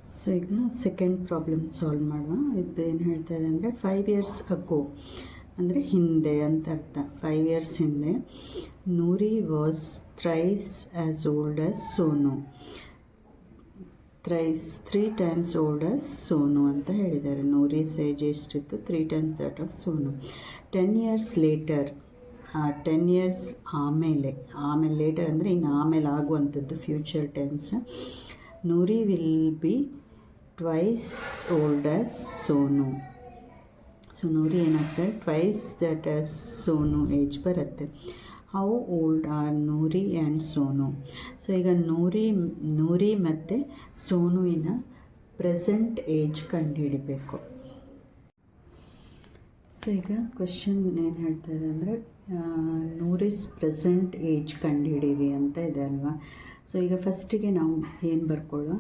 So ಈಗ second problem solve ಮಾಡುವ. ಇದು ಏನು ಹೇಳ್ತಾ ಇದೆ ಅಂದರೆ 5 years ago ಅಂದರೆ ಹಿಂದೆ ಅಂತ ಅರ್ಥ. 5 years ಹಿಂದೆ Noori was thrice as old as Sonu. Thrice 3 times old as Sonu ಅಂತ ಹೇಳಿದ್ದಾರೆ. ನೂರೀಸ್ ಏಜ್ ಎಷ್ಟಿತ್ತು? 3 times that of Sonu. 10 years later, 10 years ಆಮೇಲೆ ಲೇಟರ್ ಅಂದರೆ ಇನ್ನು ಆಮೇಲೆ ಆಗುವಂಥದ್ದು, future tense. Noori will be twice old as Sonu. So Noori ಏನಾಗ್ತಾರೆ? Twice that as Sonu age ಬರುತ್ತೆ. How old are Noori and Sonu? So ಈಗ ನೂರಿ ಮತ್ತು ಸೋನುವಿನ ಪ್ರೆಸೆಂಟ್ ಏಜ್ ಕಂಡುಹಿಡಿಬೇಕು. ಸೊ ಈಗ ಕ್ವೆಶನ್ ಏನು ಹೇಳ್ತಾ ಇದೆ ಅಂದರೆ ನೂರಿಸ್ ಪ್ರೆಸೆಂಟ್ ಏಜ್ ಕಂಡುಹಿಡೀರಿ ಅಂತ ಇದೆ ಅಲ್ವಾ. ಸೊ ಈಗ ಫಸ್ಟಿಗೆ ನಾವು ಏನು ಬರ್ಕೊಳ್ಳೋ,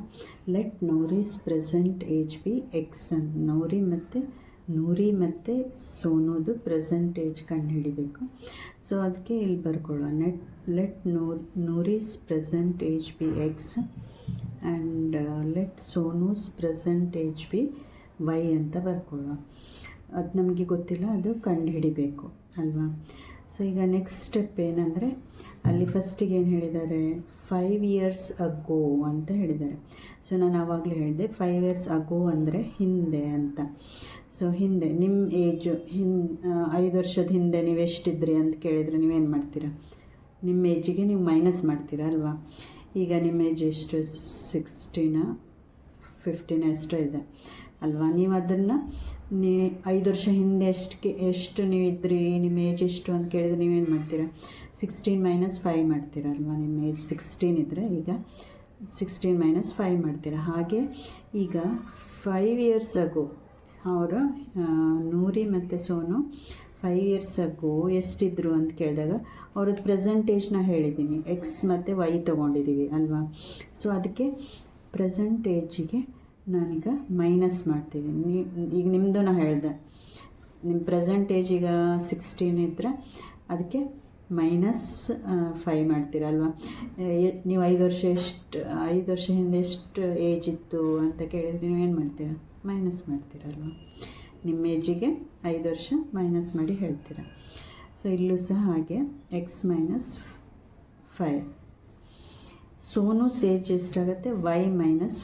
let Noori's present age be x ಅಂತ. ನೂರಿ ಮತ್ತು ಸೋನೋದು ಪ್ರೆಸೆಂಟ್ ಏಜ್ ಕಂಡುಹಿಡಿಬೇಕು. ಸೊ ಅದಕ್ಕೆ ಇಲ್ಲಿ ಬರ್ಕೊಳ್ಳೋ, let Noori's present age be x and let Sonu's present age be y ಅಂತ ಬರ್ಕೊಳ್ಳೋ. ಅದು ನಮಗೆ ಗೊತ್ತಿಲ್ಲ, ಅದು ಕಂಡುಹಿಡಿಬೇಕು ಅಲ್ವಾ. ಸೊ ಈಗ ನೆಕ್ಸ್ಟ್ ಸ್ಟೆಪ್ ಏನಂದರೆ, ಅಲ್ಲಿ ಫಸ್ಟಿಗೆ ಏನು ಹೇಳಿದ್ದಾರೆ? 5 years ago ಅಂತ ಹೇಳಿದ್ದಾರೆ. ಸೊ ನಾನು ಆವಾಗಲೇ ಹೇಳಿದೆ 5 years ago ಅಂದರೆ ಹಿಂದೆ ಅಂತ. ಸೊ ಹಿಂದೆ ನಿಮ್ಮ ಏಜು 5 ವರ್ಷದ ಹಿಂದೆ ನೀವು ಎಷ್ಟಿದ್ರಿ ಅಂತ ಕೇಳಿದರೆ ನೀವೇನು ಮಾಡ್ತೀರಾ? ನಿಮ್ಮ ಏಜಿಗೆ ನೀವು ಮೈನಸ್ ಮಾಡ್ತೀರಾ ಅಲ್ವಾ. ಈಗ ನಿಮ್ಮ ಏಜ್ ಎಷ್ಟು? 16 15 ಎಷ್ಟೋ ಇದೆ ಅಲ್ವಾ. ನೀವು ಅದನ್ನು 5 ವರ್ಷ ಹಿಂದೆ ಎಷ್ಟು ನೀವಿದ್ರಿ, ನಿಮ್ಮ ಏಜ್ ಎಷ್ಟು ಅಂತ ಕೇಳಿದರೆ ನೀವೇನು ಮಾಡ್ತೀರಾ? 16 - 5 ಮಾಡ್ತೀರಾ ಅಲ್ವಾ. ನಿಮ್ಮ ಏಜ್ 16 ಇದ್ದರೆ ಈಗ 16 - 5 ಮಾಡ್ತೀರಾ. ಹಾಗೆ ಈಗ 5 years ago ಅವರು ನೂರಿ ಮತ್ತು ಸೋನು 5 years ago ಎಷ್ಟಿದ್ರು ಅಂತ ಕೇಳಿದಾಗ ಅವ್ರದ್ದು ಪ್ರೆಸೆಂಟೇಜ್ನ ಹೇಳಿದ್ದೀನಿ, ಎಕ್ಸ್ ಮತ್ತು ವೈ ತೊಗೊಂಡಿದ್ದೀವಿ ಅಲ್ವಾ. ಸೊ ಅದಕ್ಕೆ ಪ್ರೆಸೆಂಟ್ ಏಜಿಗೆ ನಾನೀಗ ಮೈನಸ್ ಮಾಡ್ತಿದ್ದೀನಿ. ಈಗ ನಿಮ್ಮದು ನಾನು ಹೇಳಿದೆ, ನಿಮ್ಮ ಪ್ರೆಸೆಂಟ್ ಏಜ್ ಈಗ 16 ಇದ್ದರೆ ಅದಕ್ಕೆ -5 ಮಾಡ್ತೀರಲ್ವ. ನೀವು 5 ವರ್ಷ ಹಿಂದೆ ಎಷ್ಟು ಏಜ್ ಇತ್ತು ಅಂತ ಕೇಳಿದರೆ ನೀವೇನು ಮಾಡ್ತೀರಾ? ಮೈನಸ್ ಮಾಡ್ತೀರಲ್ವ. ನಿಮ್ಮ ಏಜಿಗೆ 5 ವರ್ಷ ಮೈನಸ್ ಮಾಡಿ ಹೇಳ್ತೀರ. ಸೊ ಇಲ್ಲೂ ಸಹ ಹಾಗೆ ಎಕ್ಸ್ -5. ಸೋನೂಸ್ ಏಜ್ ಎಷ್ಟಾಗುತ್ತೆ? y -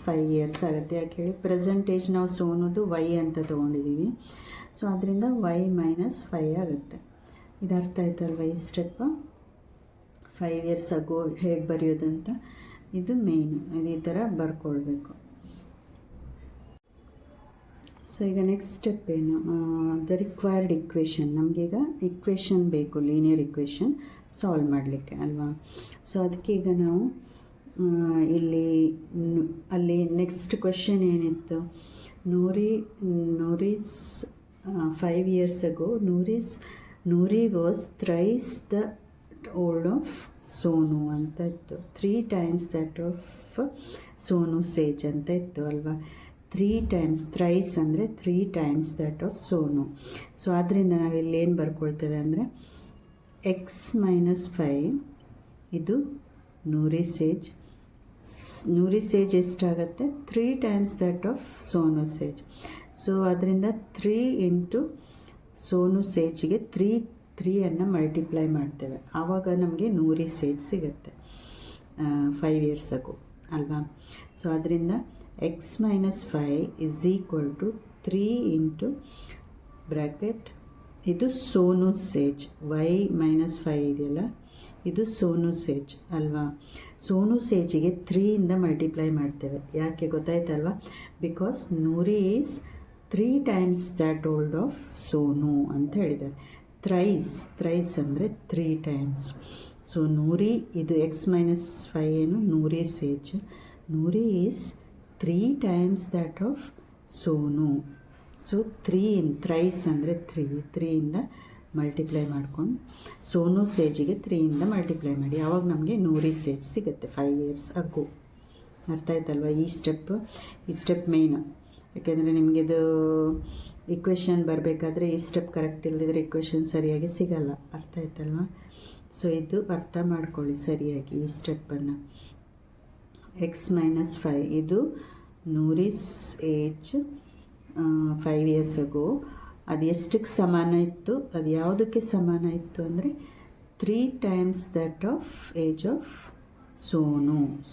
5 years ಆಗುತ್ತೆ. ಯಾಕೆ ಹೇಳಿ? ಪ್ರೆಸೆಂಟ್ ಏಜ್ ನಾವು ಸೋನುದು y ಅಂತ ತೊಗೊಂಡಿದ್ದೀವಿ. ಸೊ ಅದರಿಂದ y - 5 ಆಗುತ್ತೆ. ಇದು ಅರ್ಥ ಆಯ್ತಲ್ವ ಈ ಸ್ಟೆಪ್? 5 years ago ಹೇಗೆ ಬರೆಯೋದಂತ ಇದು ಮೇಯ್ನು. ಇದು ಈ ಥರ ಬರ್ಕೊಳ್ಬೇಕು. ಸೊ ಈಗ ನೆಕ್ಸ್ಟ್ ಸ್ಟೆಪ್ ಏನು? The required equation. ನಮಗೀಗ ಇಕ್ವೇಷನ್ ಬೇಕು, ಲೀನಿಯರ್ ಇಕ್ವೇಷನ್ ಸಾಲ್ವ್ ಮಾಡಲಿಕ್ಕೆ ಅಲ್ವಾ. ಸೊ ಅದಕ್ಕೆ ಈಗ ನಾವು ಅಲ್ಲಿ ನೆಕ್ಸ್ಟ್ ಕ್ವೆಶನ್ ಏನಿತ್ತು? Noori's 5 years ago Noori was thrice the old of Sonu ಅಂತ ಇತ್ತು. 3 times that of Sonu age ಅಂತ ಇತ್ತು ಅಲ್ವಾ. 3 times ಥ್ರೈಸ್ ಅಂದರೆ 3 times that of Sonu. So ಆದ್ದರಿಂದ ನಾವಿಲ್ಲಿ ಏನು ಬರ್ಕೊಳ್ತೇವೆ ಅಂದರೆ ಎಕ್ಸ್ -5 ಇದು ನೂರಿ ಸೇಜ್ ಎಷ್ಟಾಗುತ್ತೆ? 3 times that of Sonu age. So ಅದರಿಂದ 3 into ಸೋನು ಸೇಜಿಗೆ 3 ಮಲ್ಟಿಪ್ಲೈ ಮಾಡ್ತೇವೆ. ಆವಾಗ ನಮಗೆ ನೂರಿ ಸೇಜ್ ಸಿಗುತ್ತೆ 5 years ago ಅಲ್ವಾ. ಸೊ ಅದರಿಂದ ಎಕ್ಸ್ -5 = 3 into ಬ್ರ್ಯಾಕೆಟ್ ಇದು ಸೋನು ಸೇಜ್. y - 5 ಇದೆಯಲ್ಲ, ಇದು ಸೋನು ಸೇಜ್ ಅಲ್ವಾ. ಸೋನು ಸೇಜಿಗೆ 3 ಮಲ್ಟಿಪ್ಲೈ ಮಾಡ್ತೇವೆ. ಯಾಕೆ ಗೊತ್ತಾಯ್ತಲ್ವ? Because Noori is 3 times that old of Sonu ಅಂತ ಹೇಳಿದ್ದಾರೆ. ಥ್ರೈಸ್ ಅಂದರೆ 3 times. ಸೊ ನೂರಿ ಇದು ಎಕ್ಸ್ -5 ಏನು? Noori age. Noori is 3 times that of Sonu. So thrice ಅಂದರೆ 3 ಮಲ್ಟಿಪ್ಲೈ ಮಾಡ್ಕೊಂಡು ಸೋನು ಸೇಜಿಗೆ 3 ಮಲ್ಟಿಪ್ಲೈ ಮಾಡಿ, ಆವಾಗ ನಮಗೆ ನೂರಿ ಸೇಜ್ ಸಿಗುತ್ತೆ 5 years ago. ಅರ್ಥ ಆಯ್ತಲ್ವ ಈ ಸ್ಟೆಪ್ ಮೇಯ್ನು. ಯಾಕೆಂದರೆ ನಿಮಗಿದು ಇಕ್ವೇಷನ್ ಬರಬೇಕಾದ್ರೆ ಈ ಸ್ಟೆಪ್ ಕರೆಕ್ಟ್ ಇಲ್ಲದಿದ್ದರೆ ಇಕ್ವೇಷನ್ ಸರಿಯಾಗಿ ಸಿಗಲ್ಲ. ಅರ್ಥ ಆಯ್ತಲ್ವ? ಸೊ ಇದು ಅರ್ಥ ಮಾಡ್ಕೊಳ್ಳಿ ಸರಿಯಾಗಿ ಈ ಸ್ಟೆಪ್ಪನ್ನು. ಎಕ್ಸ್ -5 ಇದು ನೂರಿಸ್ ಏಜ್ 5 years ago ಅದು ಎಷ್ಟಕ್ಕೆ ಸಮಾನ ಇತ್ತು, ಅದು ಯಾವುದಕ್ಕೆ ಸಮಾನ ಇತ್ತು ಅಂದರೆ 3 times that of age of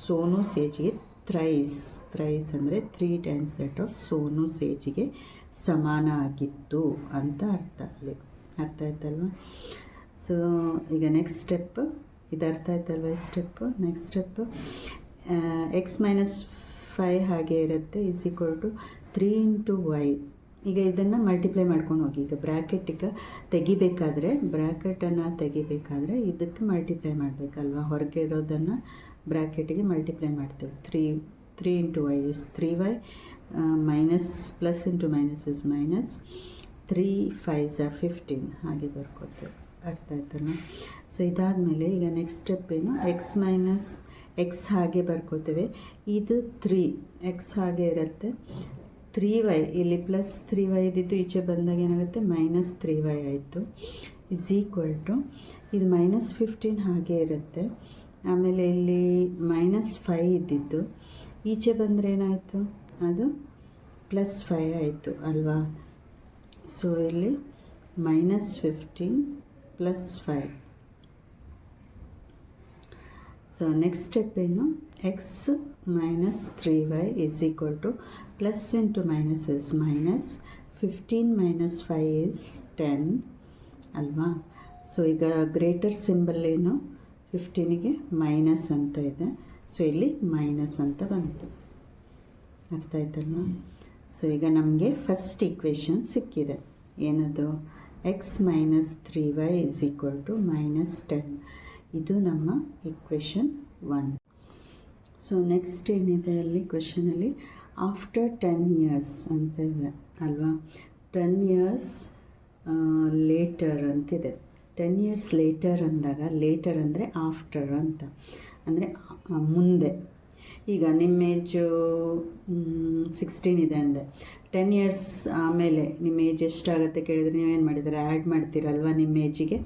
Sonu's ಏಜ್ಗೆ ಥ್ರೈಸ್ ಅಂದರೆ 3 times that of ಸೋನೂಸ್ ಏಜ್ಗೆ ಸಮಾನ ಆಗಿತ್ತು ಅಂತ ಅರ್ಥ ಆಯ್ತಲ್ವ. ಸೊ ಈಗ ನೆಕ್ಸ್ಟ್ ಸ್ಟೆಪ್ ಇದು ಅರ್ಥ ಆಯ್ತಲ್ವ. ಈ ಸ್ಟೆಪ್ಪು ನೆಕ್ಸ್ಟ್ ಸ್ಟೆಪ್ಪು x - 5 ಹಾಗೆ ಇರುತ್ತೆ ಈಸ್ ಈಕ್ವಲ್ ಟು 3 × y. ಈಗ ಇದನ್ನು ಮಲ್ಟಿಪ್ಲೈ ಮಾಡ್ಕೊಂಡು ಹೋಗಿ. ಈಗ ಬ್ರ್ಯಾಕೆಟಿಗೆ ಬ್ರ್ಯಾಕೆಟನ್ನು ತೆಗಿಬೇಕಾದ್ರೆ ಇದಕ್ಕೆ ಮಲ್ಟಿಪ್ಲೈ ಮಾಡಬೇಕಲ್ವ. ಹೊರಗೆ ಇರೋದನ್ನು ಬ್ರ್ಯಾಕೆಟಿಗೆ ಮಲ್ಟಿಪ್ಲೈ ಮಾಡ್ತೇವೆ. 3 × y is 3y, minus plus into minus is minus, 3 × 5 = 15 ಹಾಗೆ ಬರ್ಕೋತೇವೆ. ಅರ್ಥ ಆಯ್ತಲ್ಲ. ಸೊ ಇದಾದಮೇಲೆ ಈಗ ನೆಕ್ಸ್ಟ್ ಸ್ಟೆಪ್ ಏನು, ಎಕ್ಸ್ ಹಾಗೆ ಬರ್ಕೋತೇವೆ. ಇದು 3 x ಹಾಗೆ ಇರುತ್ತೆ. 3y ಇಲ್ಲಿ ಪ್ಲಸ್ 3y ಇದ್ದಿದ್ದು ಈಚೆ ಬಂದಾಗ ಏನಾಗುತ್ತೆ -3y ಆಯಿತು. ಇಸ್ ಈಕ್ವಲ್ ಟು ಇದು -15 ಹಾಗೆ ಇರುತ್ತೆ. ಆಮೇಲೆ ಇಲ್ಲಿ -5 ಇದ್ದಿದ್ದು ಈಚೆ ಬಂದರೆ ಏನಾಯಿತು, ಅದು +5 ಆಯಿತು ಅಲ್ವಾ. ಸೊ ಇಲ್ಲಿ -15 + 5. ಸೊ ನೆಕ್ಸ್ಟ್ ಸ್ಟೆಪ್ ಏನು, x - 3y is equal to plus into minus is minus, 15 - 5 is 10 ಅಲ್ವಾ. ಸೊ ಈಗ ಗ್ರೇಟರ್ ಸಿಂಬಲ್ ಏನು, 15ಗೆ ಮೈನಸ್ ಅಂತ ಇದೆ. ಸೊ ಇಲ್ಲಿ ಮೈನಸ್ ಅಂತ ಬಂತು. ಅರ್ಥ ಆಯ್ತಲ್ವ. ಸೊ ಈಗ ನಮಗೆ ಫಸ್ಟ್ ಈಕ್ವೇಷನ್ ಸಿಕ್ಕಿದೆ. ಏನದು, x - 3y is equal to -10. ಇದು ನಮ್ಮ ಈಕ್ವೇಷನ್ 1. ಸೊ ನೆಕ್ಸ್ಟ್ ಏನಿದೆ ಅಲ್ಲಿ ಕ್ವೆಶನಲ್ಲಿ, ಆಫ್ಟರ್ 10 years ಅಂತ ಇದೆ ಅಲ್ವಾ. 10 years ಲೇಟರ್ ಅಂತಿದೆ. 10 years ಲೇಟರ್ ಅಂದಾಗ, ಲೇಟರ್ ಅಂದರೆ ಆಫ್ಟರ್ ಅಂತ, ಅಂದರೆ ಮುಂದೆ. ಈಗ ನಿಮ್ಮ ಏಜು 16 ಇದೆ ಅಂದೆ, 10 years ಆಮೇಲೆ ನಿಮ್ಮ ಏಜ್ ಎಷ್ಟಾಗುತ್ತೆ ಕೇಳಿದರೆ ನೀವೇನು ಮಾಡಿದ್ದೀರ, ಆ್ಯಡ್ ಮಾಡ್ತೀರಲ್ವ, ನಿಮ್ಮ ಏಜಿಗೆ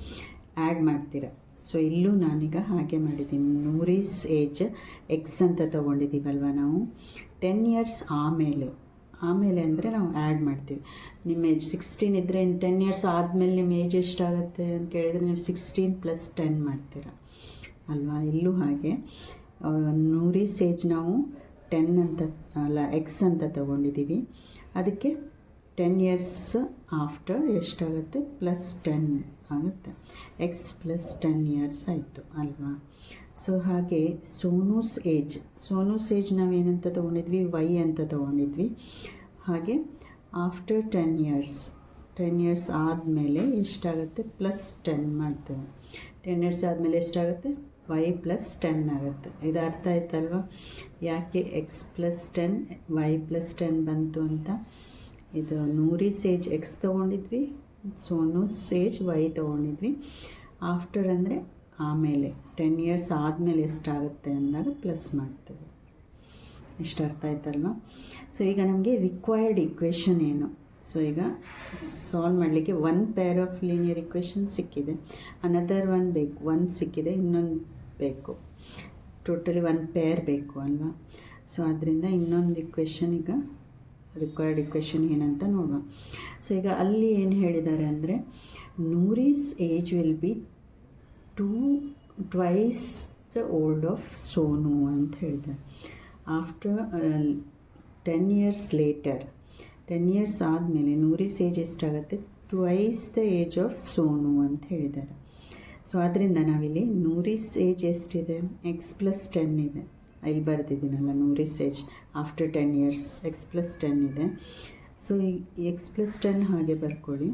ಆ್ಯಡ್ ಮಾಡ್ತೀರ. ಸೊ ಇಲ್ಲೂ ನಾನೀಗ ಹಾಗೆ ಮಾಡಿದ್ದೀನಿ. ನೂರಿಸ್ ಏಜ್ ಎಕ್ಸ್ ಅಂತ ತೊಗೊಂಡಿದ್ದೀವಲ್ವ ನಾವು. 10 years ಆಮೇಲೆ ಅಂದರೆ ನಾವು ಆ್ಯಡ್ ಮಾಡ್ತೀವಿ. ನಿಮ್ಮ ಏಜ್ 16 ಇದ್ದರೆ 10 years ಆದಮೇಲೆ ನಿಮ್ಮ ಏಜ್ ಎಷ್ಟಾಗುತ್ತೆ ಅಂತ ಕೇಳಿದರೆ ನೀವು 16 + 10 ಮಾಡ್ತೀರ ಅಲ್ವಾ. ಇಲ್ಲೂ ಹಾಗೆ ನೂರಿಸ್ ಏಜ್ ನಾವು 10 ಅಂತ ಅಲ್ಲ ಎಕ್ಸ್ ಅಂತ ತೊಗೊಂಡಿದ್ದೀವಿ. ಅದಕ್ಕೆ 10 years ಆಫ್ಟರ್ ಎಷ್ಟಾಗುತ್ತೆ, +10 ಆಗುತ್ತೆ. x + 10 years ಆಯಿತು ಅಲ್ವಾ. ಸೊ ಹಾಗೆ ಸೋನೂಸ್ ಏಜ್ ನಾವೇನಂತ ತೊಗೊಂಡಿದ್ವಿ, y ಅಂತ ತೊಗೊಂಡಿದ್ವಿ. ಹಾಗೆ ಆಫ್ಟರ್ 10 years ಆದಮೇಲೆ ಎಷ್ಟಾಗುತ್ತೆ, +10 ಮಾಡ್ತೇವೆ. 10 years ಆದಮೇಲೆ ಎಷ್ಟಾಗುತ್ತೆ, y + 10 ಆಗುತ್ತೆ. ಇದು ಅರ್ಥ ಆಯ್ತಲ್ವ, ಯಾಕೆ x + 10 y + 10 ಬಂತು ಅಂತ. ಇದು ನೂರಿಸ್ ಏಜ್ ಎಕ್ಸ್ ತೊಗೊಂಡಿದ್ವಿ, ಸೋನೂಸ್ ಏಜ್ y ತೊಗೊಂಡಿದ್ವಿ. ಆಫ್ಟರ್ ಅಂದರೆ ಆಮೇಲೆ, 10 years ಆದಮೇಲೆ ಎಷ್ಟಾಗುತ್ತೆ ಅಂದಾಗ ಪ್ಲಸ್ ಮಾಡ್ತೀವಿ. ಇಷ್ಟು ಅರ್ಥ ಆಯ್ತಲ್ವ. ಸೊ ಈಗ ನಮಗೆ ರಿಕ್ವೈರ್ಡ್ ಈಕ್ವೇಷನ್ ಏನು. ಸೊ ಈಗ ಸಾಲ್ವ್ ಮಾಡಲಿಕ್ಕೆ 1 pair ಆಫ್ ಲೀನಿಯರ್ ಇಕ್ವೇಷನ್ ಸಿಕ್ಕಿದೆ, ಅನದರ್ ಒಂದು ಸಿಕ್ಕಿದೆ, ಇನ್ನೊಂದು ಬೇಕು. ಟೋಟಲಿ 1 pair ಬೇಕು ಅಲ್ವಾ. ಸೊ ಅದರಿಂದ ಇನ್ನೊಂದು ಇಕ್ವೇಷನ್, ಈಗ ರಿಕ್ವೈರ್ಡ್ ಇಕ್ವೇಷನ್ ಏನಂತ ನೋಡುವ. ಸೊ ಈಗ ಅಲ್ಲಿ ಏನು ಹೇಳಿದ್ದಾರೆ ಅಂದರೆ, Noori's age will be twice the old of Sonu ಅಂತ ಹೇಳಿದ್ದಾರೆ. ಆಫ್ಟರ್ 10 years ಲೇಟರ್, 10 years ಆದಮೇಲೆ ನೂರಿಸ್ ಏಜ್ ಎಷ್ಟಾಗುತ್ತೆ, twice the age of Sonu ಅಂತ ಹೇಳಿದ್ದಾರೆ. ಸೊ ಅದರಿಂದ ನಾವಿಲ್ಲಿ ನೂರಿಸ್ ಏಜ್ ಎಷ್ಟಿದೆ, x + 10 ಇದೆ. ಇಲ್ಲಿ ಬರೆದಿದ್ದೀನಲ್ಲ, ನೂರಿಸ್ ಏಜ್ ಆಫ್ಟರ್ 10 years x + 10 ಇದೆ. ಸೊ ಈ x + 10 ಹಾಗೆ ಬರ್ಕೊಳ್ಳಿ,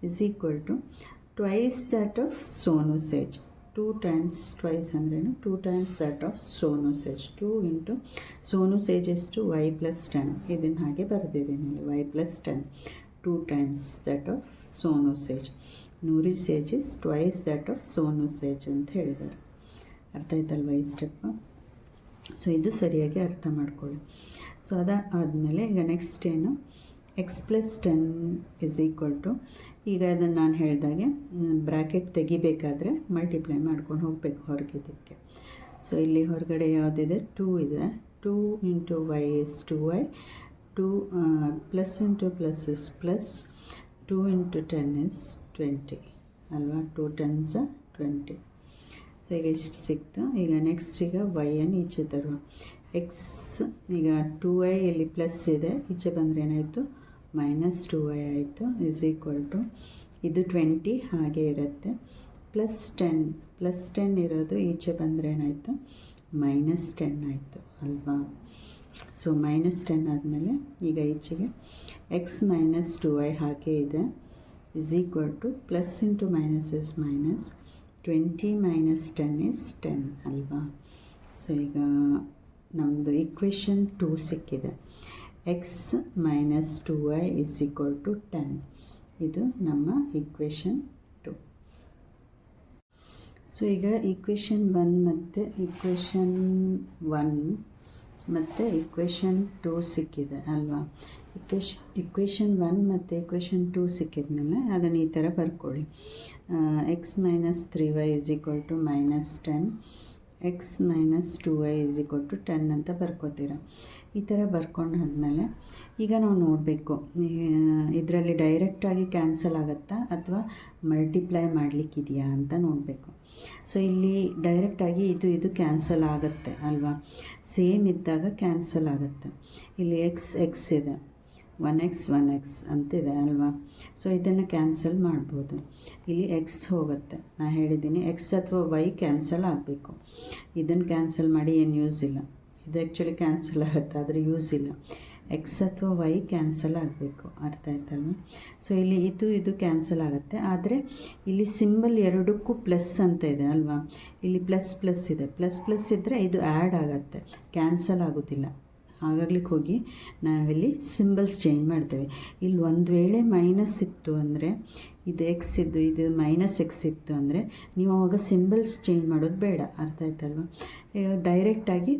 is equal to twice that of Sonu's age. 2 times twice ಅಂದ್ರೇನು, 2 times that of Sonu's age. 2 × Sonu's age ಎಷ್ಟು, y + 10. ಇದನ್ನು ಹಾಗೆ ಬರೆದಿದ್ದೀನಿ, y + 10. 2 times that of Sonu's age. Noori's age is twice that of Sonu's age ಅಂತ ಹೇಳಿದ್ದಾರೆ. ಅರ್ಥ ಆಯ್ತಲ್ವ ಈ ಸ್ಟೆಪ್. ಸೊ ಇದು ಸರಿಯಾಗಿ ಅರ್ಥ ಮಾಡ್ಕೊಳ್ಳಿ. ಸೊ ಅದಾದಮೇಲೆ ಈಗ ನೆಕ್ಸ್ಟ್ ಏನು, x + 10 ಇಸ್ ಈಕ್ವಲ್ ಟು, ಈಗ ಅದನ್ನು ನಾನು ಹೇಳಿದಾಗೆ ಬ್ರ್ಯಾಕೆಟ್ ತೆಗಿಬೇಕಾದ್ರೆ ಮಲ್ಟಿಪ್ಲೈ ಮಾಡ್ಕೊಂಡು ಹೋಗಬೇಕು ಹೊರಗಿದ್ದಕ್ಕೆ. ಸೊ ಇಲ್ಲಿ ಹೊರಗಡೆ ಯಾವುದಿದೆ, 2 ಇದೆ, 2 into y is 2y, 2 plus into plus is plus, 2 into 10 is 20 ಅಲ್ವಾ, 2 10s 20. ಸೊ ಈಗ ಇಷ್ಟು ಸಿಕ್ತು. ಈಗ ನೆಕ್ಸ್ಟ್ ಈಗ ವೈಯನ್ನು ಈಚೆ ತರುವ. ಎಕ್ಸ್ ಈಗ 2y ಇಲ್ಲಿ ಪ್ಲಸ್ ಇದೆ, ಈಚೆ ಬಂದರೆ ಏನಾಯಿತು -2y ಆಯಿತು, ಇಸ್ ಈಕ್ವಲ್ ಟು ಇದು 20 ಹಾಗೆ ಇರುತ್ತೆ, +10 ಇರೋದು ಈಚೆ ಬಂದರೆ ಏನಾಯಿತು -10 ಆಯಿತು ಅಲ್ವಾ. ಸೊ -10 ಆದಮೇಲೆ ಈಗ ಈಚೆಗೆ ಎಕ್ಸ್ -2y ಹಾಗೆ ಇದೆ, is equal to plus into minus is minus, 20 - 10 is 10 ಅಲ್ವಾ. ಸೊ ಈಗ ನಮ್ಮದು ಇಕ್ವೇಷನ್ 2 ಸಿಕ್ಕಿದೆ. X -2y is equal to 10, ಇದು ನಮ್ಮ ಇಕ್ವೇಷನ್ 2. ಸೊ ಈಗ ಇಕ್ವೇಷನ್ 1 ಮತ್ತು ಇಕ್ವೇಷನ್ 2 ಸಿಕ್ಕಿದೆ ಅಲ್ವಾ. ಇಕ್ವೇಷನ್ 1 ಮತ್ತು ಇಕ್ವೇಷನ್ 2 ಸಿಕ್ಕಿದ ಮೇಲೆ ಅದನ್ನು ಈ ಥರ ಬರ್ಕೊಳ್ಳಿ. X -3y is equal to -10, x -2y is equal to 10 ಅಂತ ಬರ್ಕೋತೀರ. ಈ ಥರ ಬರ್ಕೊಂಡಾದ್ಮೇಲೆ ಈಗ ನಾವು ನೋಡಬೇಕು ಇದರಲ್ಲಿ ಡೈರೆಕ್ಟಾಗಿ ಕ್ಯಾನ್ಸಲ್ ಆಗುತ್ತಾ ಅಥವಾ ಮಲ್ಟಿಪ್ಲೈ ಮಾಡಲಿಕ್ಕಿದೆಯಾ ಅಂತ ನೋಡಬೇಕು. ಸೊ ಇಲ್ಲಿ ಡೈರೆಕ್ಟಾಗಿ ಇದು ಕ್ಯಾನ್ಸಲ್ ಆಗುತ್ತೆ ಅಲ್ವಾ, ಸೇಮ್ ಇದ್ದಾಗ ಕ್ಯಾನ್ಸಲ್ ಆಗುತ್ತೆ. ಇಲ್ಲಿ ಎಕ್ಸ್ ಇದೆ, 1x ಅಂತಿದೆ ಅಲ್ವಾ. ಸೊ ಇದನ್ನು ಕ್ಯಾನ್ಸಲ್ ಮಾಡ್ಬೋದು. ಇಲ್ಲಿ ಎಕ್ಸ್ ಹೋಗುತ್ತೆ, ನಾನು ಹೇಳಿದ್ದೀನಿ ಎಕ್ಸ್ ಅಥವಾ ವೈ ಕ್ಯಾನ್ಸಲ್ ಆಗಬೇಕು. ಇದನ್ನು ಕ್ಯಾನ್ಸಲ್ ಮಾಡಿ ಏನು ಯೂಸ್ ಇಲ್ಲ, ಇದು ಆ್ಯಕ್ಚುಲಿ ಕ್ಯಾನ್ಸಲ್ ಆಗುತ್ತೆ ಆದರೆ ಯೂಸ್ ಇಲ್ಲ. ಎಕ್ಸ್ ಅಥವಾ ವೈ ಕ್ಯಾನ್ಸಲ್ ಆಗಬೇಕು, ಅರ್ಥ ಆಯ್ತಲ್ವ. ಸೊ ಇಲ್ಲಿ ಇದು ಕ್ಯಾನ್ಸಲ್ ಆಗುತ್ತೆ, ಆದರೆ ಇಲ್ಲಿ ಸಿಂಬಲ್ ಎರಡಕ್ಕೂ ಪ್ಲಸ್ ಅಂತ ಇದೆ ಅಲ್ವಾ. ಇಲ್ಲಿ ಪ್ಲಸ್ ಇದೆ, ಪ್ಲಸ್ ಇದ್ದರೆ ಇದು ಆ್ಯಡ್ ಆಗುತ್ತೆ, ಕ್ಯಾನ್ಸಲ್ ಆಗೋದಿಲ್ಲ. ಹಾಗಾಗ್ಲಿಕ್ಕೆ ಹೋಗಿ ನಾವಿಲ್ಲಿ ಸಿಂಬಲ್ಸ್ ಚೇಂಜ್ ಮಾಡ್ತೇವೆ. ಇಲ್ಲಿ ಒಂದು ವೇಳೆ ಮೈನಸ್ ಇತ್ತು ಅಂದರೆ ಇದು ಎಕ್ಸ್ ಇದು -x ಇತ್ತು ಅಂದರೆ ನೀವು ಅವಾಗ ಸಿಂಬಲ್ಸ್ ಚೇಂಜ್ ಮಾಡೋದು ಬೇಡ, ಅರ್ಥ ಆಯ್ತಲ್ವ. ಡೈರೆಕ್ಟಾಗಿ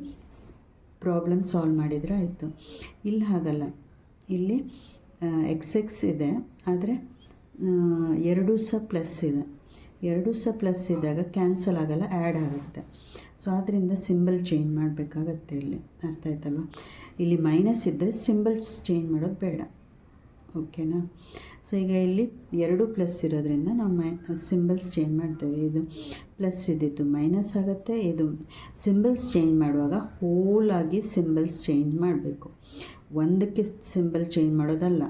ಪ್ರಾಬ್ಲಮ್ ಸಾಲ್ವ್ ಮಾಡಿದರೆ ಆಯಿತು. ಇಲ್ಲಿ ಹಾಗಲ್ಲ, ಇಲ್ಲಿ x ಇದೆ ಆದರೆ ಎರಡೂ ಸಹ ಪ್ಲಸ್ ಇದೆ, ಎರಡೂ ಸಹ ಪ್ಲಸ್ ಇದ್ದಾಗ ಕ್ಯಾನ್ಸಲ್ ಆಗಲ್ಲ, ಆ್ಯಡ್ ಆಗುತ್ತೆ. ಸೊ ಆದ್ದರಿಂದ ಸಿಂಬಲ್ ಚೇಂಜ್ ಮಾಡಬೇಕಾಗತ್ತೆ ಇಲ್ಲಿ, ಅರ್ಥ ಆಯ್ತಲ್ವ. ಇಲ್ಲಿ ಮೈನಸ್ ಇದ್ದರೆ ಸಿಂಬಲ್ಸ್ ಚೇಂಜ್ ಮಾಡೋದು ಬೇಡ, ಓಕೆನಾ. ಸೊ ಈಗ ಇಲ್ಲಿ ಎರಡು ಪ್ಲಸ್ ಇರೋದ್ರಿಂದ ನಾವು ಸಿಂಬಲ್ಸ್ ಚೇಂಜ್ ಮಾಡ್ತೇವೆ. ಇದು ಪ್ಲಸ್ ಇದ್ದಿದ್ದು ಮೈನಸ್ ಆಗುತ್ತೆ. ಇದು ಸಿಂಬಲ್ಸ್ ಚೇಂಜ್ ಮಾಡುವಾಗ ಹೋಲಾಗಿ ಸಿಂಬಲ್ಸ್ ಚೇಂಜ್ ಮಾಡಬೇಕು, ಒಂದಕ್ಕೆ ಸಿಂಬಲ್ ಚೇಂಜ್ ಮಾಡೋದಲ್ಲ,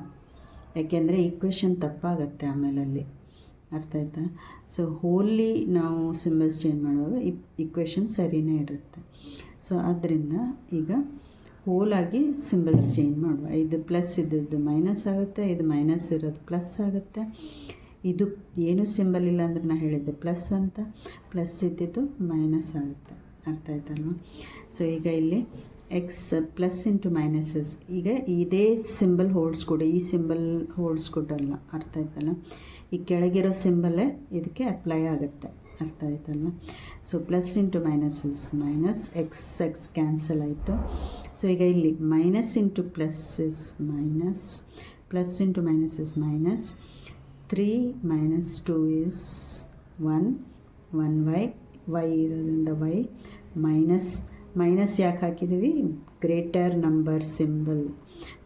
ಯಾಕೆಂದರೆ ಈಕ್ವೇಷನ್ ತಪ್ಪಾಗತ್ತೆ ಆಮೇಲಲ್ಲಿ, ಅರ್ಥ ಆಯ್ತಾ. ಸೊ ಹೋಲಿ ನಾವು ಸಿಂಬಲ್ಸ್ ಚೇಂಜ್ ಮಾಡುವಾಗ ಈಕ್ವೇಷನ್ ಸರಿಯೇ ಇರುತ್ತೆ. ಸೊ ಆದ್ದರಿಂದ ಈಗ ಹೋಲಾಗಿ ಸಿಂಬಲ್ಸ್ ಚೇಂಜ್ ಮಾಡುವ. ಇದು ಪ್ಲಸ್ ಇದ್ದದ್ದು ಮೈನಸ್ ಆಗುತ್ತೆ, ಇದು ಮೈನಸ್ ಇರೋದು ಪ್ಲಸ್ ಆಗುತ್ತೆ. ಇದು ಏನು ಸಿಂಬಲ್ ಇಲ್ಲ ಅಂದರೆ ನಾನು ಹೇಳಿದ್ದೆ ಪ್ಲಸ್ ಅಂತ, ಪ್ಲಸ್ ಇದ್ದಿದ್ದು ಮೈನಸ್ ಆಗುತ್ತೆ, ಅರ್ಥ ಆಯ್ತಲ್ವ. ಸೊ ಈಗ ಇಲ್ಲಿ ಎಕ್ಸ್ ಪ್ಲಸ್ ಇಂಟು ಮೈನಸಸ್, ಈಗ ಇದೇ ಸಿಂಬಲ್ ಹೋಲ್ಸ್ಕೊಡು, ಈ ಸಿಂಬಲ್ ಹೋಲ್ಸ್ಕೊಡಲ್ಲ, ಅರ್ಥ ಆಯ್ತಲ್ಲ. ಈ ಕೆಳಗಿರೋ ಸಿಂಬಲ್ಲೇ ಇದಕ್ಕೆ ಅಪ್ಲೈ ಆಗುತ್ತೆ, ಅರ್ಥ ಆಯ್ತಲ್ವ. So plus into minuses minus, x cancel ಆಯಿತು. ಸೊ ಈಗ ಇಲ್ಲಿ minus into plus is minus, plus into minus is minus, 3 - 2 is 1y ಇರೋದ್ರಿಂದ y ಮೈನಸ್ ಯಾಕೆ ಹಾಕಿದ್ದೀವಿ, greater number symbol.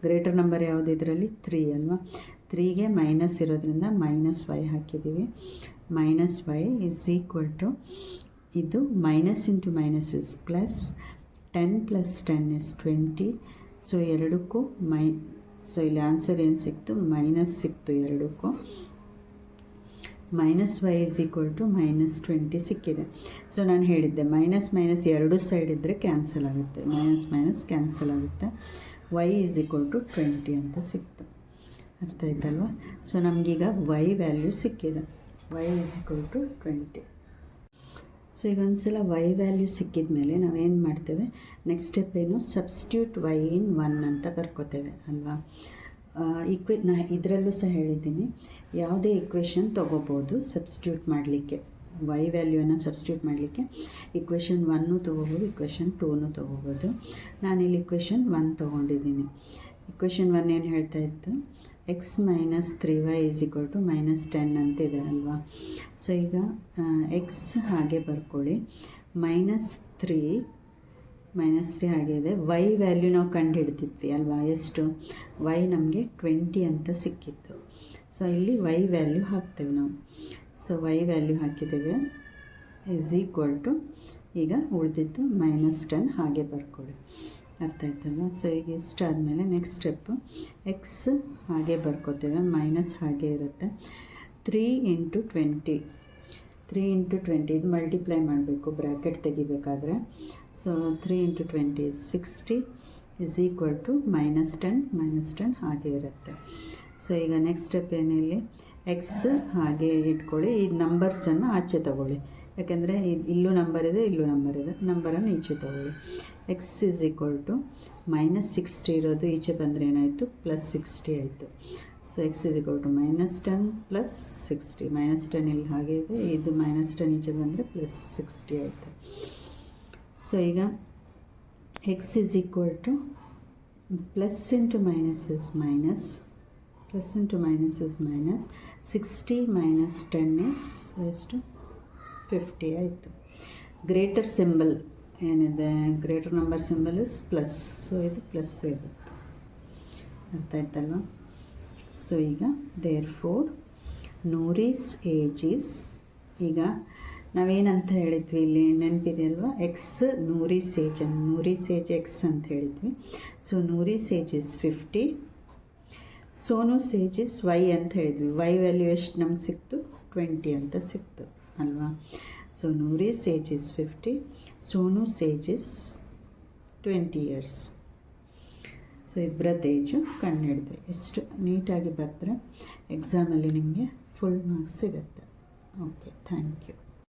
Greater number ಯಾವುದು ಇದರಲ್ಲಿ 3 ಅಲ್ವಾ. 3ಗೆ ಮೈನಸ್ ಇರೋದ್ರಿಂದ -y ಹಾಕಿದ್ದೀವಿ. -y ಇಸ್ ಈಕ್ವಲ್ ಟು ಇದು minus into minus is plus, 10 + 10 is 20. So ಎರಡಕ್ಕೂ ಸೊ ಇಲ್ಲಿ ಆನ್ಸರ್ ಏನು ಸಿಕ್ತು, ಮೈನಸ್ ಸಿಕ್ತು ಎರಡಕ್ಕೂ. -y ಇಸ್ ಈಕ್ವಲ್ ಟು -20 ಸಿಕ್ಕಿದೆ. ಸೊ ನಾನು ಹೇಳಿದ್ದೆ ಮೈನಸ್ ಎರಡು ಸೈಡ್ ಇದ್ದರೆ ಕ್ಯಾನ್ಸಲ್ ಆಗುತ್ತೆ, ಮೈನಸ್ ಕ್ಯಾನ್ಸಲ್ ಆಗುತ್ತೆ. y ಇಸ್ ಈಕ್ವಲ್ ಟು 20 ಅಂತ ಸಿಕ್ತು, ಅರ್ಥ ಆಯ್ತಲ್ವ. ಸೊ ನಮಗೀಗ y ವ್ಯಾಲ್ಯೂ ಸಿಕ್ಕಿದೆ, y is equal to 20. So ಈಗ ಒಂದ್ಸಲ y ವ್ಯಾಲ್ಯೂ ಸಿಕ್ಕಿದ ಮೇಲೆ ನಾವೇನು ಮಾಡ್ತೇವೆ, ನೆಕ್ಸ್ಟ್ ಸ್ಟೆಪ್ ಏನು, ಸಬ್ಸ್ಟಿಟ್ಯೂಟ್ y in 1 ಅಂತ ಬರ್ಕೋತೇವೆ ಅಲ್ವಾ. ಇದರಲ್ಲೂ ಸಹ ಹೇಳಿದ್ದೀನಿ, ಯಾವುದೇ ಇಕ್ವೇಷನ್ ತೊಗೋಬೋದು ಸಬ್ಸ್ಟಿಟ್ಯೂಟ್ ಮಾಡಲಿಕ್ಕೆ, y ವ್ಯಾಲ್ಯೂನ ಸಬ್ಸ್ಟಿಟ್ಯೂಟ್ ಮಾಡಲಿಕ್ಕೆ ಇಕ್ವೇಷನ್ 1 ತೊಗೋಬೋದು, ಇಕ್ವೇಷನ್ 2 ತೊಗೋಬೋದು. ನಾನಿಲ್ಲಿ ಇಕ್ವೇಷನ್ 1 ತೊಗೊಂಡಿದ್ದೀನಿ. ಇಕ್ವೇಷನ್ 1 ಏನು ಹೇಳ್ತಾ ಇತ್ತು, x - 3y is equal to -10 ಅಂತಿದೆ ಅಲ್ವಾ. ಸೊ ಈಗ x ಹಾಗೆ ಬರ್ಕೊಳ್ಳಿ, -3 -3 ಹಾಗೆ ಇದೆ. ವೈ ವ್ಯಾಲ್ಯೂ ನಾವು ಕಂಡು ಹಿಡ್ತಿದ್ವಿ ಅಲ್ವಾ, ಎಷ್ಟು ವೈ ನಮಗೆ 20 ಅಂತ ಸಿಕ್ಕಿತ್ತು. ಸೊ ಇಲ್ಲಿ ವೈ ವ್ಯಾಲ್ಯೂ ಹಾಕ್ತೇವೆ ನಾವು. ಸೊ ವೈ ವ್ಯಾಲ್ಯೂ ಹಾಕಿದ್ದೇವೆ ಈಸ್ ಈಕ್ವಲ್ ಟು, ಈಗ ಉಳಿದಿದ್ದು -10 ಹಾಗೆ ಬರ್ಕೊಳ್ಳಿ, ಅರ್ಥ ಆಯ್ತಲ್ವ. ಸೊ ಈಗ ಇಷ್ಟಾದಮೇಲೆ ನೆಕ್ಸ್ಟ್ ಸ್ಟೆಪ್ಪು ಎಕ್ಸ್ ಹಾಗೆ ಬರ್ಕೋತೇವೆ, ಮೈನಸ್ ಹಾಗೆ ಇರುತ್ತೆ. 3 × 20, 3 × 20 ಇದು ಮಲ್ಟಿಪ್ಲೈ ಮಾಡಬೇಕು ಬ್ರ್ಯಾಕೆಟ್ ತೆಗಿಬೇಕಾದ್ರೆ. ಸೊ 3 × 20 60 ಇಸ್ ಈಕ್ವಲ್ ಟು -10 ಹಾಗೆ ಇರುತ್ತೆ. ಸೊ ಈಗ ನೆಕ್ಸ್ಟ್ ಸ್ಟೆಪ್ ಏನಿಲ್ಲಿ ಎಕ್ಸ್ ಹಾಗೆ ಇಟ್ಕೊಳ್ಳಿ, ಈ ನಂಬರ್ಸನ್ನು ಆಚೆ ತಗೊಳ್ಳಿ, ಯಾಕೆಂದರೆ ಇಲ್ಲೂ ನಂಬರ್ ಇದೆ ಇಲ್ಲೂ ನಂಬರ್ ಇದೆ, ನಂಬರನ್ನು ಈಚೆ ತಗೊಳ್ಳಿ. ಎಕ್ಸ್ ಇಸ್ ಈಕ್ವಲ್ ಟು -60 ಇರೋದು ಈಚೆ ಬಂದರೆ ಏನಾಯಿತು +60 ಆಯಿತು. So x is equal to -10 + 60, -10 ಇಲ್ಲಿ ಹಾಗೆ ಇದೆ, ಇದು -10 ಈಚೆ ಬಂದರೆ +60 ಆಯಿತು. ಸೊ ಈಗ x is equal to plus into minus is minus, plus into minus is minus, 60 - 10 is ಎಷ್ಟು 50 ಆಯಿತು. ಗ್ರೇಟರ್ ಸಿಂಬಲ್ ಏನಿದೆ, greater number symbol is plus, so ಇದು ಪ್ಲಸ್ ಇರುತ್ತೆ, ಅರ್ಥ ಆಯ್ತಲ್ವ. ಸೊ ಈಗ ದೇರ್ಫೋರ್ ನೂರಿಸ್ ಏಜ್ ಈಸ್, ಈಗ ನಾವೇನಂತ ಹೇಳಿದ್ವಿ ಇಲ್ಲಿ ನೆನಪಿದೆಯಲ್ವ, ಎಕ್ಸ್ ನೂರಿಸ್ ಏಜ್ ಅಂತ, ನೂರಿಸ್ ಏಜ್ ಎಕ್ಸ್ ಅಂತ ಹೇಳಿದ್ವಿ. So Noori's age is 50, Sonu's age is y ಅಂತ ಹೇಳಿದ್ವಿ. ವೈ ವ್ಯಾಲ್ಯೂ ಎಷ್ಟು ನಮ್ಗೆ ಸಿಕ್ತು 20 ಅಂತ ಸಿಕ್ತು ಅಲ್ವಾ. So Noori's age is 50, Sonu's age is 20 years. So ಇಬ್ಬರದ್ದು ಏಜು ಕಂಡು ಹಿಡಿದ್ವಿ. ಎಷ್ಟು ನೀಟಾಗಿ ಬರೆದ್ರೆ ಎಕ್ಸಾಮಲ್ಲಿ ನಿಮಗೆ ಫುಲ್ ಮಾರ್ಕ್ಸ್ ಸಿಗುತ್ತೆ. Okay, thank you.